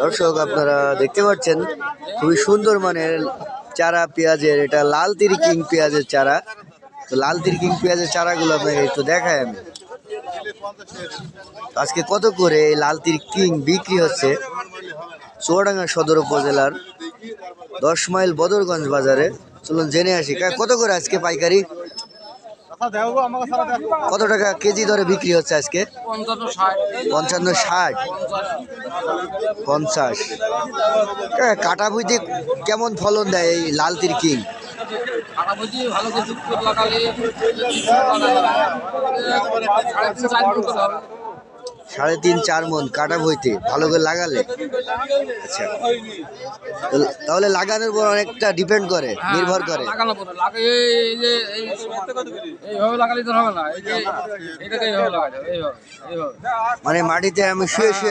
দর্শক আপনারা দেখতে পাচ্ছেন খুবই সুন্দর মানের চারা পেঁয়াজের, এটা লাল তিরি কিং পেঁয়াজের চারা। তো লাল তিরি কিং পেঁয়াজের চারাগুলো আপনাকে একটু দেখাই আমি। আজকে কত করে এই লাল তিরি কিং বিক্রি হচ্ছে চুয়াডাঙ্গা সদর উপজেলার 10 মাইল বদরগঞ্জ বাজারে। চলুন জেনে আসি কত করে আজকে পাইকারি, কত টাকা কেজি দরে বিক্রি হচ্ছে আজকে? 55, 60, 50। কাটা বুঝতে কেমন ফলন দেয় এই লাল তির কিং? 3.5-4 মন কাটা বইতে ভালো করে লাগালে। আচ্ছা, তাহলে লাগানোর পর অনেকটা ডিপেন্ড করে, নির্ভর করে। মানে মাটিতে আমি শুয়ে শুয়ে